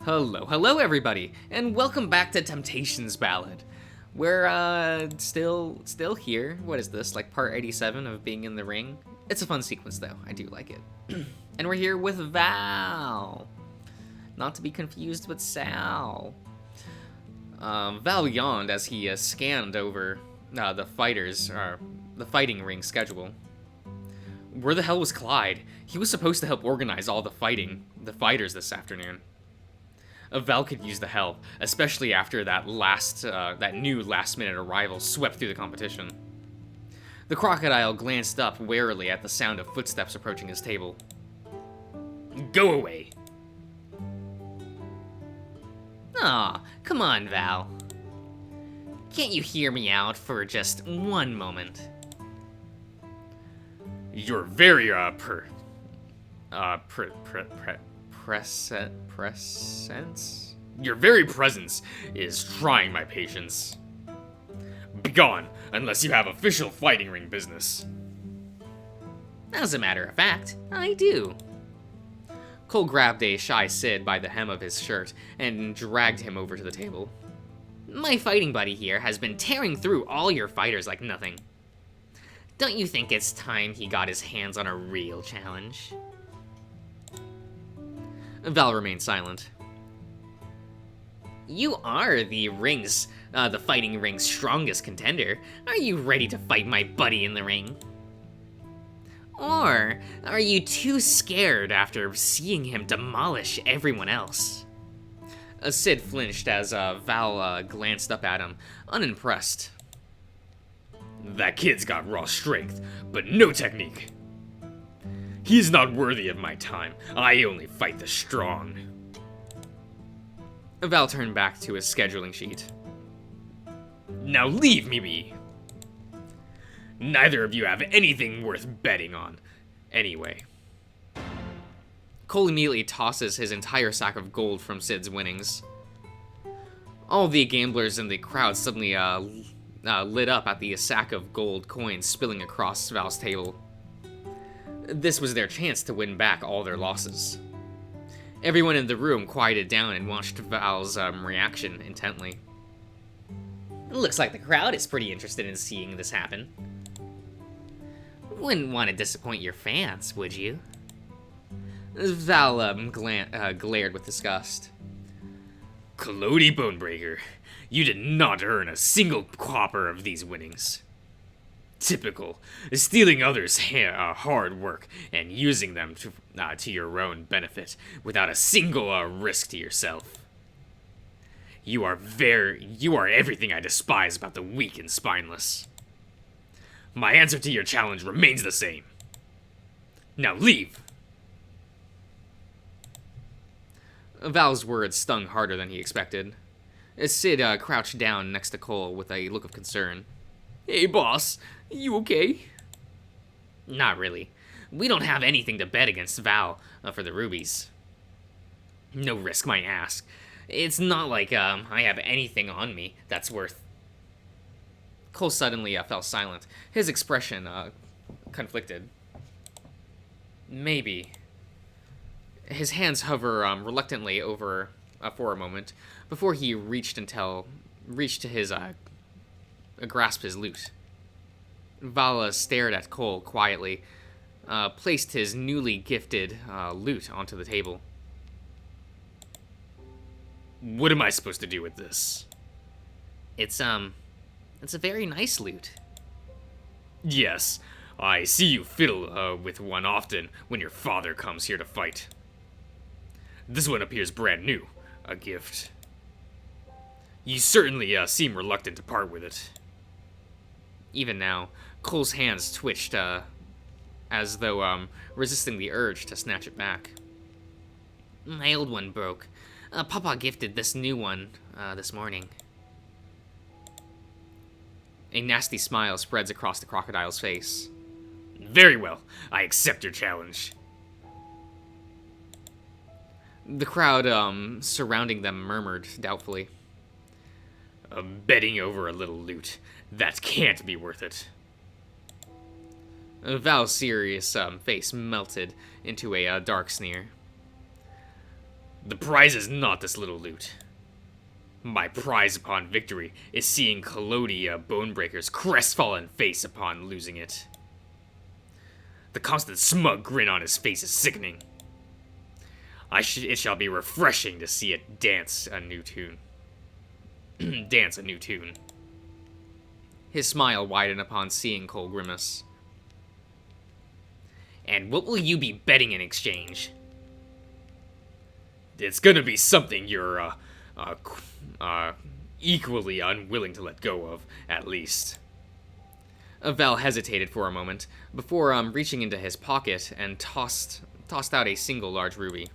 Hello everybody, and welcome back to Temptations Ballad. We're still here. What is this? Like part 87 of being in the ring? It's a fun sequence though. I do like it. And we're here with Val. Not to be confused with Sal. Val yawned as he scanned over the fighting ring schedule. Where the hell was Clyde? He was supposed to help organize all the fighters this afternoon. Val could use the help, especially after that new last-minute arrival swept through the competition. The crocodile glanced up warily at the sound of footsteps approaching his table. Go away! Aw, come on, Val. Can't you hear me out for just one moment? You're very, presence? Your very presence is trying my patience. Begone, unless you have official fighting ring business. As a matter of fact, I do. Cole grabbed a shy Sid by the hem of his shirt and dragged him over to the table. My fighting buddy here has been tearing through all your fighters like nothing. Don't you think it's time he got his hands on a real challenge? Val remained silent. You are the fighting ring's strongest contender. Are you ready to fight my buddy in the ring? Or are you too scared after seeing him demolish everyone else? Sid flinched as Val glanced up at him, unimpressed. That kid's got raw strength, but no technique. He is not worthy of my time. I only fight the strong. Val turned back to his scheduling sheet. Now leave me be. Neither of you have anything worth betting on. Anyway. Cole immediately tosses his entire sack of gold from Sid's winnings. All the gamblers in the crowd suddenly lit up at the sack of gold coins spilling across Val's table. This was their chance to win back all their losses. Everyone in the room quieted down and watched Val's reaction intently. Looks like the crowd is pretty interested in seeing this happen. Wouldn't want to disappoint your fans, would you? Val glared with disgust. Collodi Bonebreaker, you did not earn a single copper of these winnings. Typical, stealing others' hard work and using them to your own benefit without a single risk to yourself. You are everything I despise about the weak and spineless. My answer to your challenge remains the same. Now leave! Val's words stung harder than he expected. Sid crouched down next to Cole with a look of concern. Hey boss, you okay? Not really. We don't have anything to bet against Val for the rubies. No risk my ass. It's not like I have anything on me that's worth... Cole suddenly fell silent, his expression conflicted. Maybe. His hands hover reluctantly over for a moment before he reached to his grasp his loot. Val stared at Cole quietly, placed his newly gifted loot onto the table. What am I supposed to do with this? It's a very nice loot. Yes, I see you fiddle with one often when your father comes here to fight. This one appears brand new, a gift. You certainly seem reluctant to part with it. Even now, Cole's hands twitched, as though resisting the urge to snatch it back. My old one broke. Papa gifted this new one this morning. A nasty smile spreads across the crocodile's face. Very well, I accept your challenge. The crowd surrounding them murmured doubtfully. Betting over a little loot. That can't be worth it. Val's serious face melted into a dark sneer. The prize is not this little loot. My prize upon victory is seeing Calodia Bonebreaker's crestfallen face upon losing it. The constant smug grin on his face is sickening. It shall be refreshing to see it dance a new tune. Dance a new tune. His smile widened upon seeing Cole grimace. And what will you be betting in exchange? It's gonna be something you're, equally unwilling to let go of, at least. Val hesitated for a moment, before, reaching into his pocket and tossed out a single large ruby.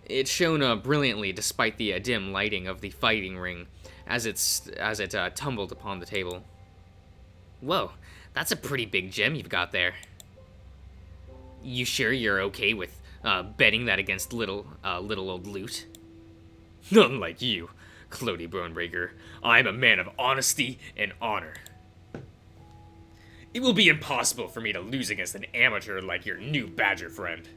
It shone, brilliantly despite the dim lighting of the fighting ring, as it tumbled upon the table. Whoa, that's a pretty big gem you've got there. You sure you're okay with betting that against little old loot? Unlike you, Clody Bonebreaker, I'm a man of honesty and honor. It will be impossible for me to lose against an amateur like your new badger friend.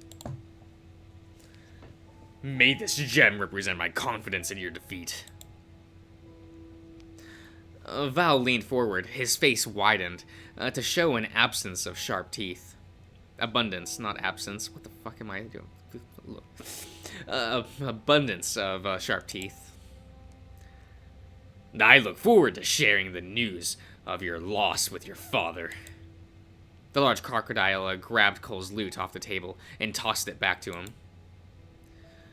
May this gem represent my confidence in your defeat. Val leaned forward, his face widened, to show an absence of sharp teeth. Abundance, not absence. What the fuck am I doing? Abundance of sharp teeth. I look forward to sharing the news of your loss with your father. The large crocodile grabbed Cole's loot off the table and tossed it back to him.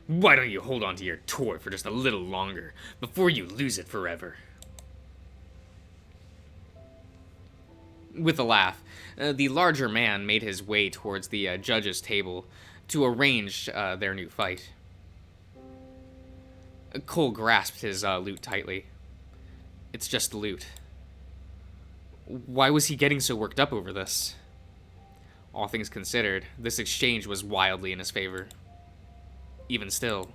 Why don't you hold on to your toy for just a little longer before you lose it forever? With a laugh, the larger man made his way towards the judge's table to arrange their new fight. Cole grasped his loot tightly. It's just loot. Why was he getting so worked up over this? All things considered, this exchange was wildly in his favor. Even still,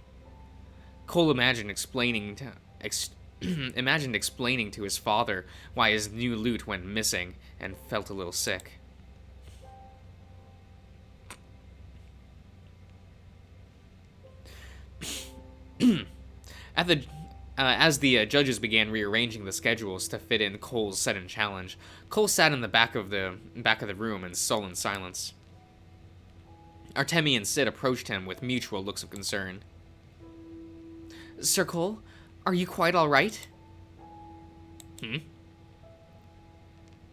Cole imagined explaining to his father why his new loot went missing and felt a little sick. As the judges began rearranging the schedules to fit in Cole's sudden challenge, Cole sat in the back of the room in sullen silence. Artemi and Sid approached him with mutual looks of concern. Sir Cole, are you quite all right?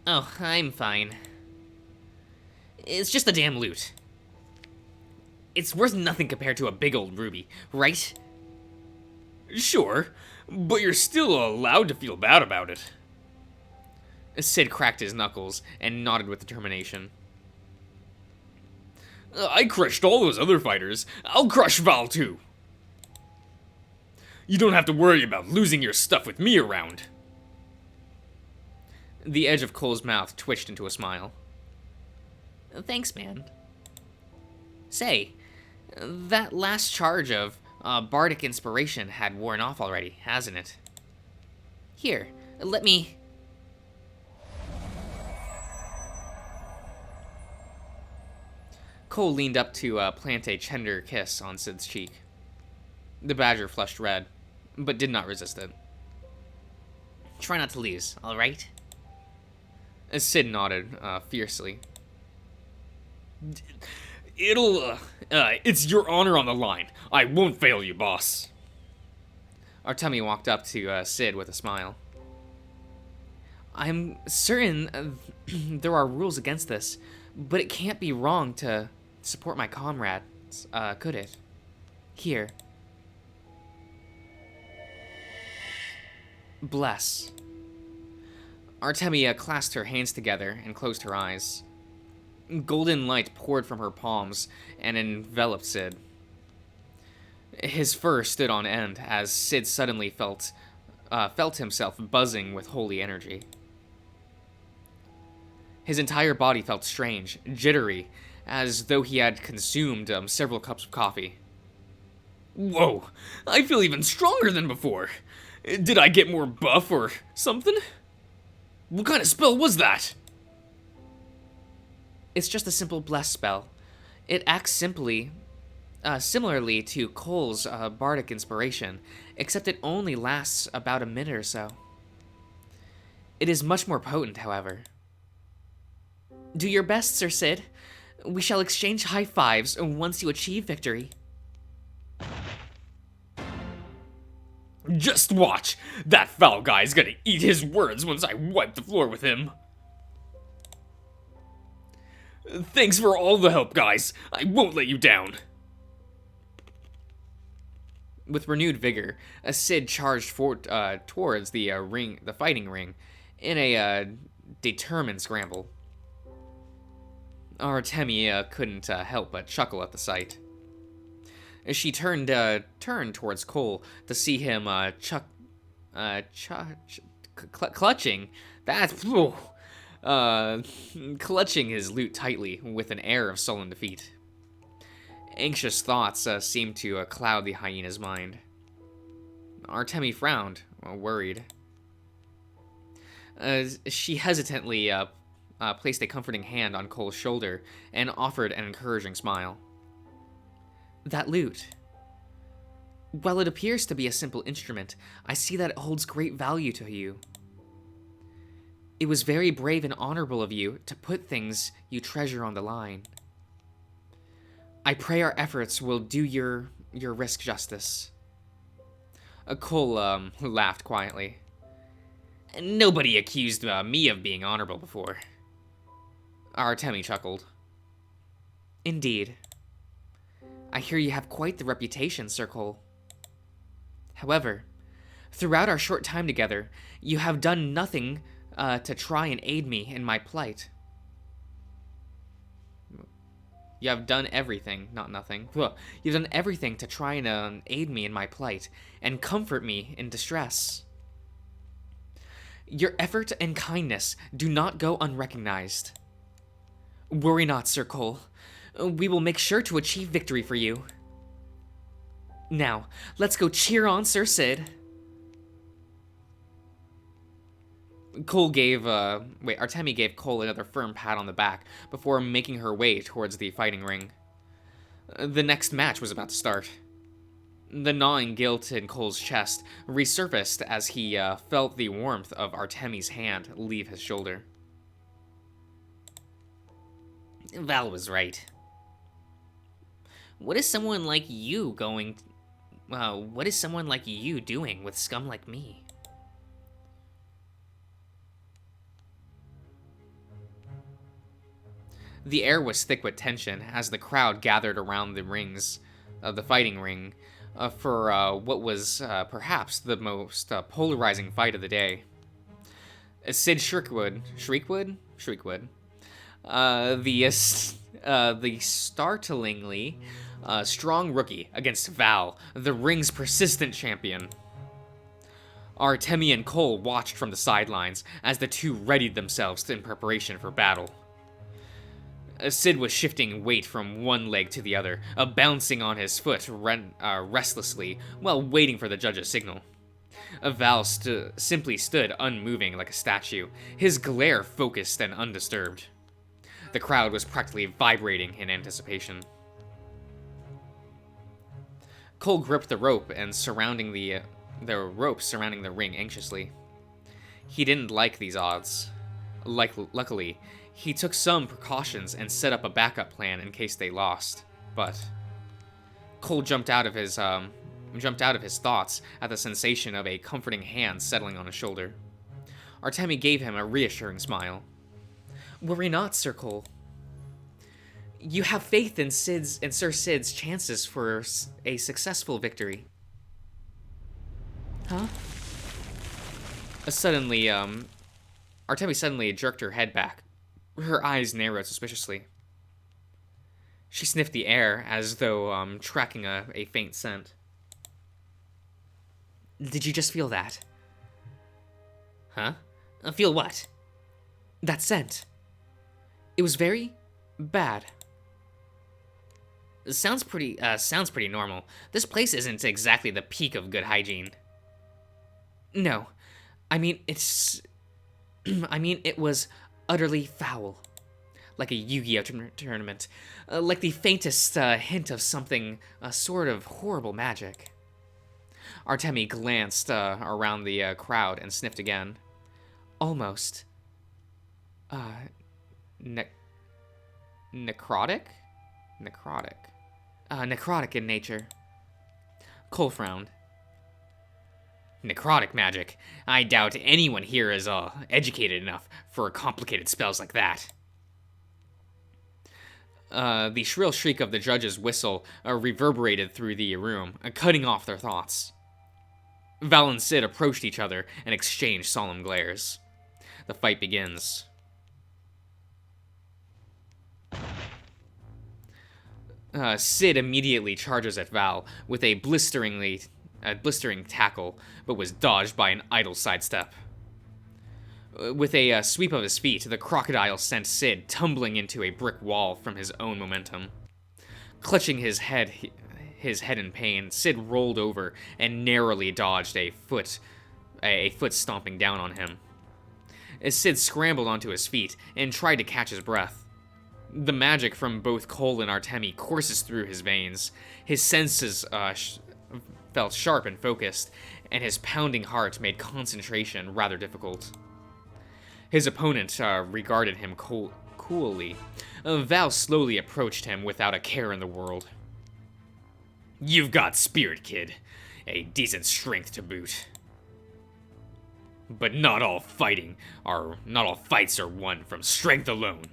Oh, I'm fine. It's just the damn loot. It's worth nothing compared to a big old ruby, right? Sure, but you're still allowed to feel bad about it. Sid cracked his knuckles and nodded with determination. I crushed all those other fighters. I'll crush Val too. You don't have to worry about losing your stuff with me around. The edge of Cole's mouth twitched into a smile. Thanks, man. Say, that last charge of bardic inspiration had worn off already, hasn't it? Here, let me... Cole leaned up to plant a tender kiss on Sid's cheek. The badger flushed red, but did not resist it. Try not to lose, all right? Sid nodded fiercely. It's your honor on the line. I won't fail you, boss. Artemi walked up to Sid with a smile. I'm certain there are rules against this, but it can't be wrong to support my comrades, could it? Here. Bless. Artemia clasped her hands together and closed her eyes. Golden light poured from her palms and enveloped Sid. His fur stood on end as Sid suddenly felt himself buzzing with holy energy. His entire body felt strange, jittery, as though he had consumed several cups of coffee. Whoa, I feel even stronger than before. Did I get more buff or something? What kind of spell was that? It's just a simple bless spell. It acts simply similarly to Cole's bardic inspiration, except it only lasts about a minute or so. It is much more potent, however. Do your best, Sir Sid. We shall exchange high fives once you achieve victory. Just watch! That foul guy's gonna eat his words once I wipe the floor with him. Thanks for all the help, guys. I won't let you down. With renewed vigor, Sid charged towards the fighting ring, in a determined scramble. Artemia couldn't help but chuckle at the sight. As she turned towards Cole to see him clutching clutching his loot tightly with an air of sullen defeat. Anxious thoughts seemed to cloud the hyena's mind. Artemi frowned, worried. She hesitantly placed a comforting hand on Cole's shoulder and offered an encouraging smile. That lute. While it appears to be a simple instrument, I see that it holds great value to you. It was very brave and honorable of you to put things you treasure on the line. I pray our efforts will do your risk justice. Cole laughed quietly. Nobody accused me of being honorable before. Artemi chuckled. Indeed. I hear you have quite the reputation, Sir Cole. However, throughout our short time together, you have done nothing to try and aid me in my plight. You have done everything, not nothing. You've done everything to try and aid me in my plight and comfort me in distress. Your effort and kindness do not go unrecognized. Worry not, Sir Cole. We will make sure to achieve victory for you. Now, let's go cheer on Sir Sid. Artemi gave Cole another firm pat on the back before making her way towards the fighting ring. The next match was about to start. The gnawing guilt in Cole's chest resurfaced as he felt the warmth of Artemi's hand leave his shoulder. Val was right. What is someone like you doing with scum like me? The air was thick with tension as the crowd gathered around the rings of the fighting ring for what was perhaps the most polarizing fight of the day. Sid Shriekwood, the startlingly strong rookie against Val, the ring's persistent champion. Artemi and Cole watched from the sidelines as the two readied themselves in preparation for battle. Sid was shifting weight from one leg to the other, bouncing on his foot restlessly while waiting for the judge's signal. Val simply stood unmoving like a statue, his glare focused and undisturbed. The crowd was practically vibrating in anticipation. Cole gripped the rope and surrounding the rope surrounding the ring anxiously. He didn't like these odds. Luckily, he took some precautions and set up a backup plan in case they lost. But Cole jumped out of his thoughts at the sensation of a comforting hand settling on his shoulder. Artemi gave him a reassuring smile. Worry not, Sir Cole. You have faith in Sir Sid's chances for a successful victory. Huh? Artemi suddenly jerked her head back. Her eyes narrowed suspiciously. She sniffed the air as though tracking a faint scent. Did you just feel that? Huh? Feel what? That scent. It was very bad. Sounds pretty normal. This place isn't exactly the peak of good hygiene. No. it was utterly foul. like a Yu-Gi-Oh tournament, like the faintest hint of something, a sort of horrible magic. Artemi glanced around the crowd and sniffed again. Almost. Ne- necrotic? Necrotic. Necrotic in nature. Cole frowned. Necrotic magic. I doubt anyone here is educated enough for complicated spells like that. The shrill shriek of the judge's whistle reverberated through the room, cutting off their thoughts. Val and Sid approached each other and exchanged solemn glares. The fight begins. Sid immediately charges at Val with a blistering tackle, but was dodged by an idle sidestep. With a sweep of his feet, the crocodile sent Sid tumbling into a brick wall from his own momentum. Clutching his head in pain, Sid rolled over and narrowly dodged a foot stomping down on him. As Sid scrambled onto his feet and tried to catch his breath, the magic from both Cole and Artemi courses through his veins. His senses felt sharp and focused, and his pounding heart made concentration rather difficult. His opponent regarded him coolly. Val slowly approached him without a care in the world. You've got spirit, kid. A decent strength to boot. But not all fights are won from strength alone.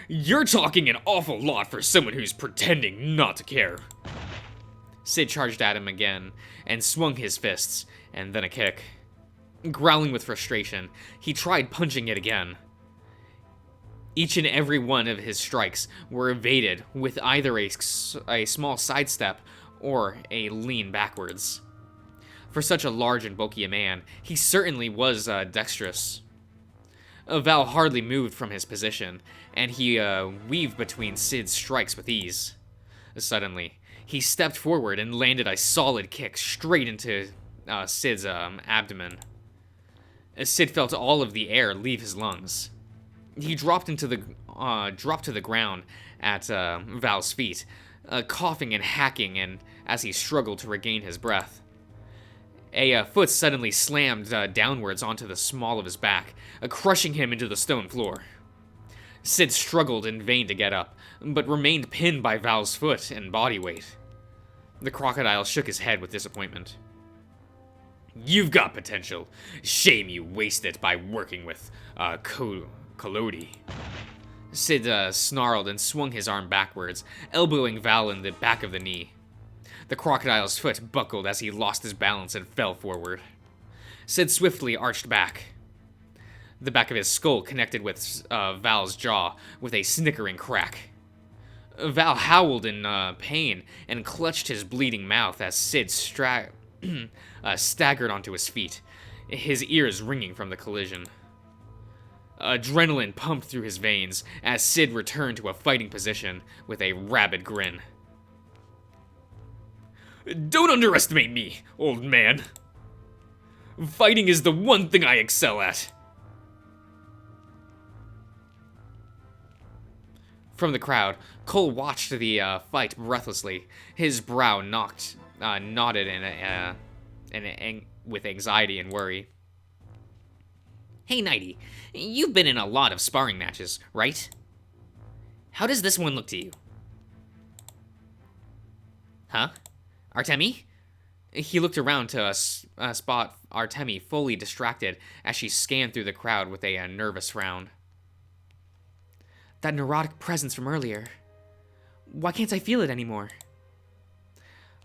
You're talking an awful lot for someone who's pretending not to care. Sid charged at him again and swung his fists, and then a kick. Growling with frustration, he tried punching it again. Each and every one of his strikes were evaded with either a small sidestep or a lean backwards. For such a large and bulky a man, he certainly was dexterous. Val hardly moved from his position, and he weaved between Sid's strikes with ease. Suddenly, he stepped forward and landed a solid kick straight into Sid's abdomen. Sid felt all of the air leave his lungs. He dropped to the ground at Val's feet, coughing and hacking, and as he struggled to regain his breath. A foot suddenly slammed downwards onto the small of his back, crushing him into the stone floor. Sid struggled in vain to get up, but remained pinned by Val's foot and body weight. The crocodile shook his head with disappointment. You've got potential. Shame you waste it by working with Collodi. Sid snarled and swung his arm backwards, elbowing Val in the back of the knee. The crocodile's foot buckled as he lost his balance and fell forward. Sid swiftly arched back. The back of his skull connected with Val's jaw with a snickering crack. Val howled in pain and clutched his bleeding mouth as Sid staggered onto his feet, his ears ringing from the collision. Adrenaline pumped through his veins as Sid returned to a fighting position with a rabid grin. Don't underestimate me, old man. Fighting is the one thing I excel at. From the crowd, Cole watched the fight breathlessly, his brow knotted with anxiety and worry. Hey, Nighty, you've been in a lot of sparring matches, right? How does this one look to you? Huh? Artemi? He looked around to spot Artemi fully distracted as she scanned through the crowd with a nervous frown. That neurotic presence from earlier. Why can't I feel it anymore?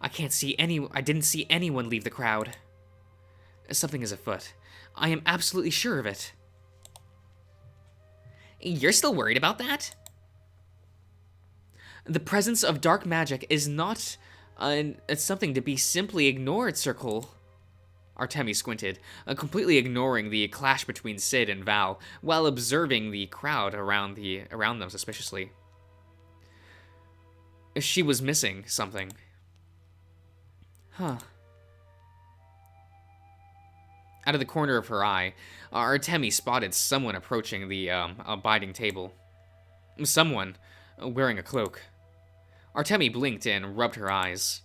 I didn't see anyone leave the crowd. Something is afoot. I am absolutely sure of it. You're still worried about that? The presence of dark magic is not something to be simply ignored, Sir Cole. Artemi squinted, completely ignoring the clash between Sid and Val, while observing the crowd around them suspiciously. She was missing something. Huh. Out of the corner of her eye, Artemi spotted someone approaching the abiding table. Someone wearing a cloak. Artemi blinked and rubbed her eyes.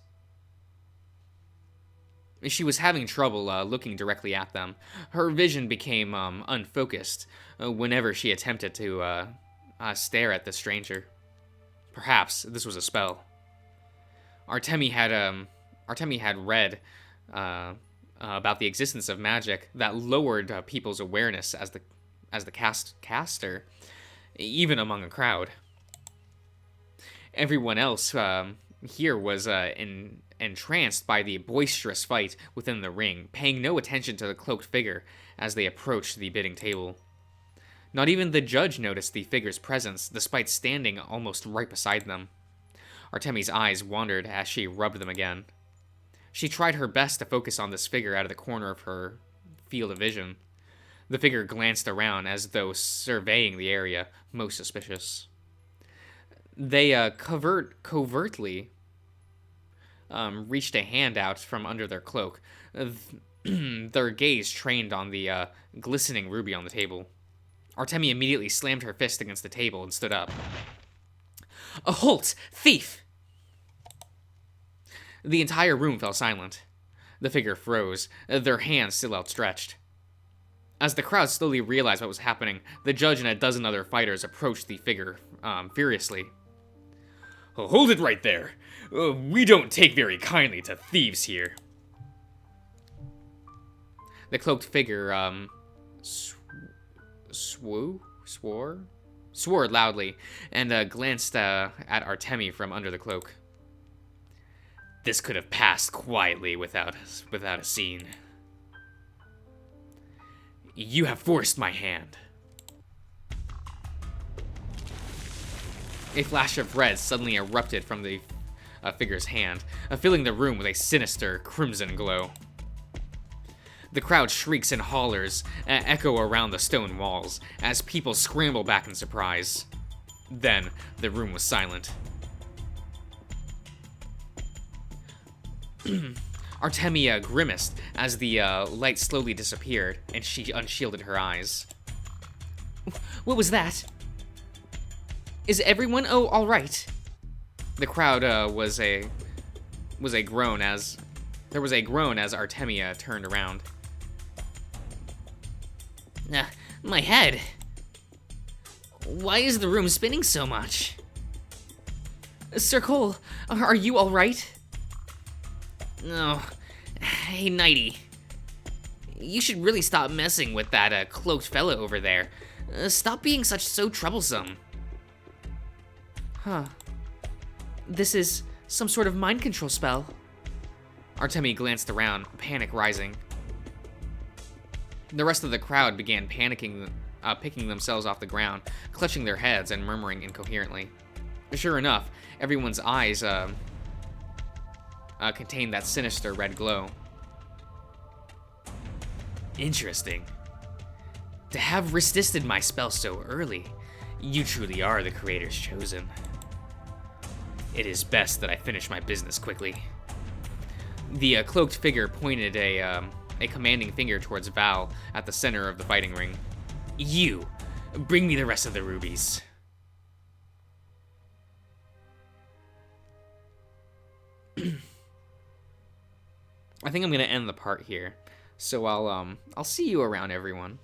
She was having trouble looking directly at them. Her vision became unfocused whenever she attempted to stare at the stranger. Perhaps this was a spell. Artemi had read about the existence of magic that lowered people's awareness as the caster, even among a crowd. Everyone else here was entranced by the boisterous fight within the ring, paying no attention to the cloaked figure as they approached the bidding table. Not even the judge noticed the figure's presence, despite standing almost right beside them. Artemi's eyes wandered as she rubbed them again. She tried her best to focus on this figure out of the corner of her field of vision. The figure glanced around as though surveying the area, most suspicious. They covertly reached a hand out from under their cloak, their gaze trained on the glistening ruby on the table. Artemi immediately slammed her fist against the table and stood up. "A halt! Thief!" The entire room fell silent. The figure froze, their hands still outstretched. As the crowd slowly realized what was happening, the judge and a dozen other fighters approached the figure furiously. Hold it right there. We don't take very kindly to thieves here. The cloaked figure swore loudly and glanced at Artemi from under the cloak. This could have passed quietly without a scene. You have forced my hand. A flash of red suddenly erupted from the figure's hand, filling the room with a sinister crimson glow. The crowd shrieks and hollers echo around the stone walls as people scramble back in surprise. Then, the room was silent. Artemia grimaced as the light slowly disappeared, and she unshielded her eyes. What was that? Is everyone all right? The crowd was a groan as Artemia turned around. My head. Why is the room spinning so much? Sir Cole, are you all right? No. Hey, Nighty. You should really stop messing with that cloaked fellow over there. Stop being so troublesome. Huh. This is some sort of mind control spell. Artemi glanced around, panic rising. The rest of the crowd began panicking, picking themselves off the ground, clutching their heads and murmuring incoherently. Sure enough, everyone's eyes contained that sinister red glow. Interesting. To have resisted my spell so early, you truly are the creator's chosen. It is best that I finish my business quickly. The cloaked figure pointed a commanding finger towards Val at the center of the fighting ring. You, bring me the rest of the rubies. I think I'm gonna end the part here. So I'll see you around, everyone.